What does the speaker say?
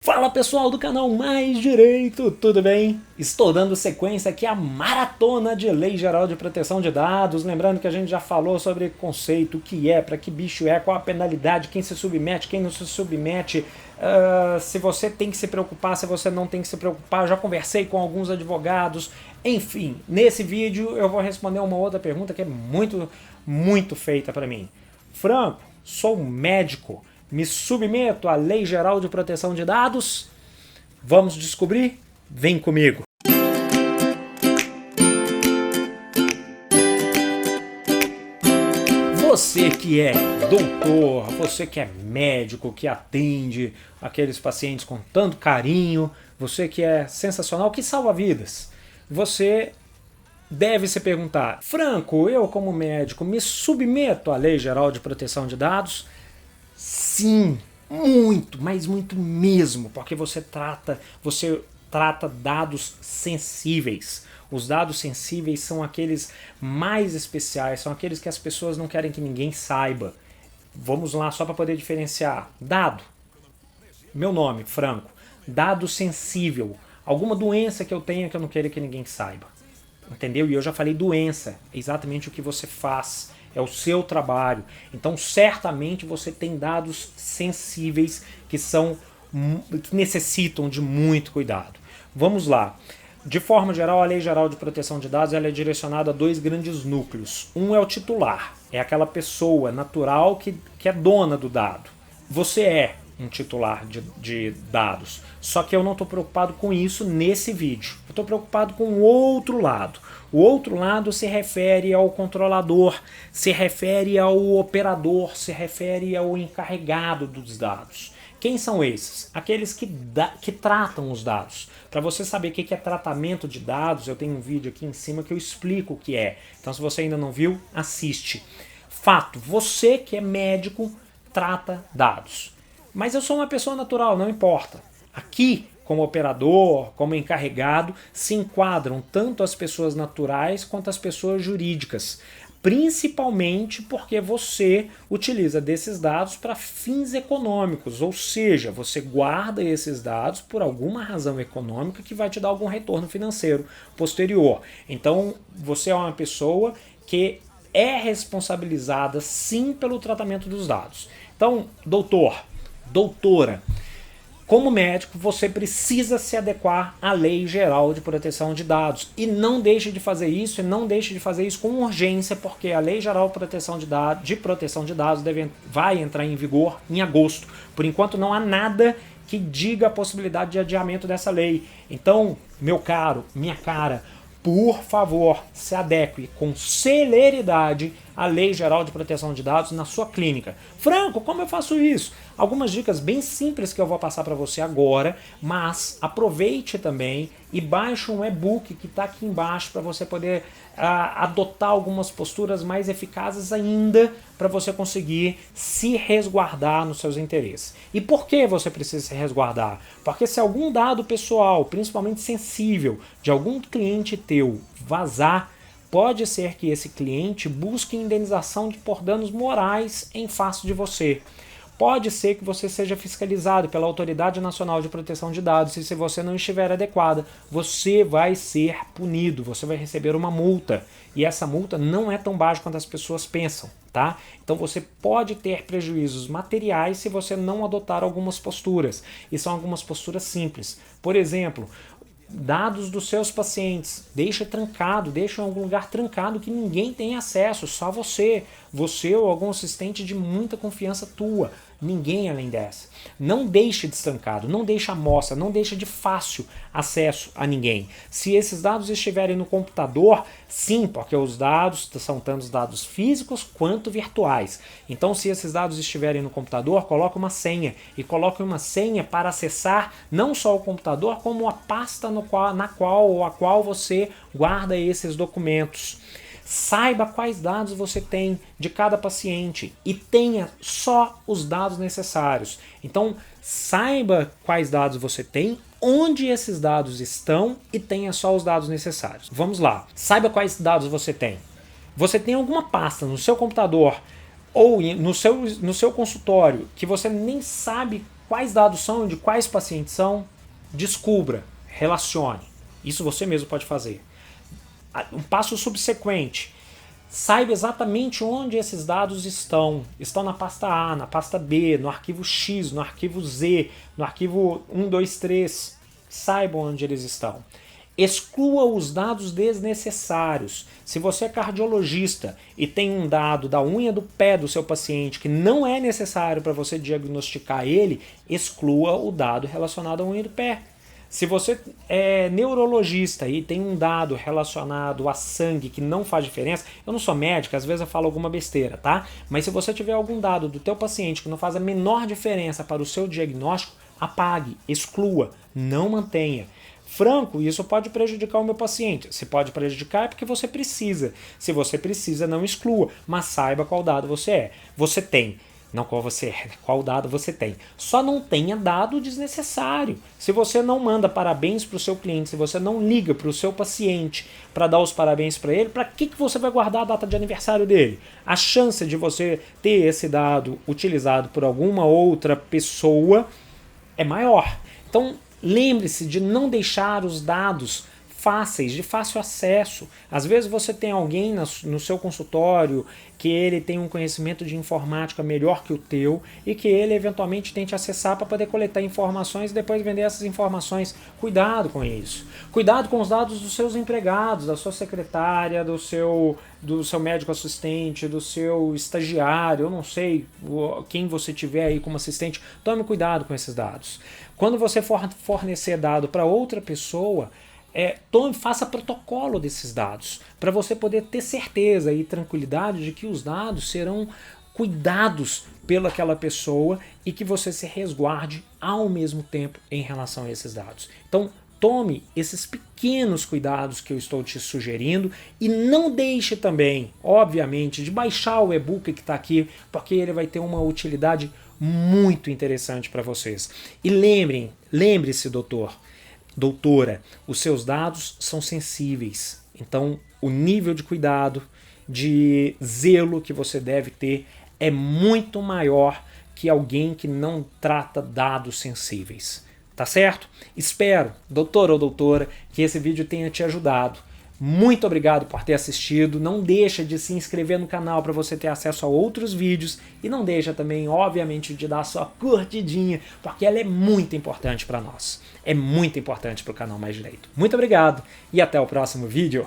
Fala pessoal do canal Mais Direito, tudo bem? Estou dando sequência aqui à maratona de Lei Geral de Proteção de Dados, lembrando que a gente já falou sobre conceito, o que é, para que bicho é, qual a penalidade, quem se submete, quem não se submete, se você tem que se preocupar, se você não tem que se preocupar, já conversei com alguns advogados, enfim, nesse vídeo eu vou responder uma outra pergunta que é muito feita para mim. Franco, sou médico, me submeto à Lei Geral de Proteção de Dados? Vamos descobrir? Vem comigo! Você que é doutor, você que é médico, que atende aqueles pacientes com tanto carinho, você que é sensacional, que salva vidas, você deve se perguntar: Franco, eu como médico me submeto à Lei Geral de Proteção de Dados? Sim, muito, mas muito mesmo, porque você trata dados sensíveis. Os dados sensíveis são aqueles mais especiais, são aqueles que as pessoas não querem que ninguém saiba. Vamos lá, só para poder diferenciar. Dado, meu nome, Franco. Dado sensível, alguma doença que eu tenha que eu não queira que ninguém saiba. Entendeu? E eu já falei doença, é exatamente o que você faz. É o seu trabalho. Então, certamente você tem dados sensíveis que necessitam de muito cuidado. Vamos lá. De forma geral, a Lei Geral de Proteção de Dados ela é direcionada a dois grandes núcleos. Um é o titular, é aquela pessoa natural que é dona do dado. Você é um titular de dados, só que eu não estou preocupado com isso nesse vídeo. Eu estou preocupado com o outro lado. O outro lado se refere ao controlador, se refere ao operador, se refere ao encarregado dos dados. Quem são esses? Aqueles que tratam os dados. Para você saber o que é tratamento de dados, eu tenho um vídeo aqui em cima que eu explico o que é. Então, se você ainda não viu, assiste. Fato, você que é médico, trata dados. Mas eu sou uma pessoa natural, não importa. Aqui, como operador, como encarregado, se enquadram tanto as pessoas naturais quanto as pessoas jurídicas. Principalmente porque você utiliza desses dados para fins econômicos, ou seja, você guarda esses dados por alguma razão econômica que vai te dar algum retorno financeiro posterior. Então, você é uma pessoa que é responsabilizada sim pelo tratamento dos dados. Então, doutora, como médico, você precisa se adequar à Lei Geral de Proteção de Dados. E não deixe de fazer isso, com urgência, porque a Lei Geral de Proteção de Dados vai entrar em vigor em agosto. Por enquanto não há nada que diga a possibilidade de adiamento dessa lei. Então, meu caro, minha cara, por favor, se adeque com celeridade à Lei Geral de Proteção de Dados na sua clínica. Franco, como eu faço isso? Algumas dicas bem simples que eu vou passar para você agora, mas aproveite também e baixe um e-book que está aqui embaixo para você poder adotar algumas posturas mais eficazes ainda para você conseguir se resguardar nos seus interesses. E por que você precisa se resguardar? Porque se algum dado pessoal, principalmente sensível, de algum cliente teu vazar, pode ser que esse cliente busque indenização por danos morais em face de você. Pode ser que você seja fiscalizado pela Autoridade Nacional de Proteção de Dados e se você não estiver adequada, você vai ser punido, você vai receber uma multa. E essa multa não é tão baixa quanto as pessoas pensam, tá? Então você pode ter prejuízos materiais se você não adotar algumas posturas. E são algumas posturas simples. Por exemplo, dados dos seus pacientes, deixa em algum lugar trancado que ninguém tem acesso, só você ou algum assistente de muita confiança tua, ninguém além dessa. Não deixe destrancado, não deixe à mostra, não deixe de fácil acesso a ninguém. Se esses dados estiverem no computador, sim, porque os dados são tanto os dados físicos quanto virtuais. Então, se esses dados estiverem no computador, coloque uma senha e coloque uma senha para acessar não só o computador, como a pasta a qual você guarda esses documentos. Saiba quais dados você tem de cada paciente e tenha só os dados necessários. Então, saiba quais dados você tem, onde esses dados estão e tenha só os dados necessários. Vamos lá. Saiba quais dados você tem. Você tem alguma pasta no seu computador ou no seu consultório que você nem sabe quais dados são, de quais pacientes são, descubra, relacione. Isso você mesmo pode fazer. Um passo subsequente, saiba exatamente onde esses dados estão. Estão na pasta A, na pasta B, no arquivo X, no arquivo Z, no arquivo 1, 2, 3. Saiba onde eles estão. Exclua os dados desnecessários. Se você é cardiologista e tem um dado da unha do pé do seu paciente que não é necessário para você diagnosticar ele, exclua o dado relacionado à unha do pé. Se você é neurologista e tem um dado relacionado a sangue que não faz diferença, eu não sou médico, às vezes eu falo alguma besteira, tá? Mas se você tiver algum dado do teu paciente que não faz a menor diferença para o seu diagnóstico, apague, exclua, não mantenha. Franco, isso pode prejudicar o meu paciente. Se pode prejudicar é porque você precisa. Se você precisa, não exclua, mas saiba qual dado você tem. Não qual você é, qual dado você tem. Só não tenha dado desnecessário. Se você não manda parabéns para o seu cliente, se você não liga para o seu paciente para dar os parabéns para ele, para que você vai guardar a data de aniversário dele? A chance de você ter esse dado utilizado por alguma outra pessoa é maior. Então, lembre-se de não deixar os dados fáceis, de fácil acesso. Às vezes você tem alguém no seu consultório que ele tem um conhecimento de informática melhor que o teu e que ele eventualmente tente acessar para poder coletar informações e depois vender essas informações. Cuidado com isso. Cuidado com os dados dos seus empregados, da sua secretária, do seu médico assistente, do seu estagiário, eu não sei quem você tiver aí como assistente. Tome cuidado com esses dados. Quando você for fornecer dado para outra pessoa, faça protocolo desses dados, para você poder ter certeza e tranquilidade de que os dados serão cuidados pelaquela pessoa e que você se resguarde ao mesmo tempo em relação a esses dados. Então, tome esses pequenos cuidados que eu estou te sugerindo e não deixe também, obviamente, de baixar o e-book que está aqui, porque ele vai ter uma utilidade muito interessante para vocês. E lembre-se, doutora, os seus dados são sensíveis, então o nível de cuidado, de zelo que você deve ter é muito maior que alguém que não trata dados sensíveis, tá certo? Espero, doutor ou doutora, que esse vídeo tenha te ajudado. Muito obrigado por ter assistido, não deixa de se inscrever no canal para você ter acesso a outros vídeos e não deixa também, obviamente, de dar a sua curtidinha, porque ela é muito importante para nós, é muito importante para o canal Mais Direito. Muito obrigado e até o próximo vídeo.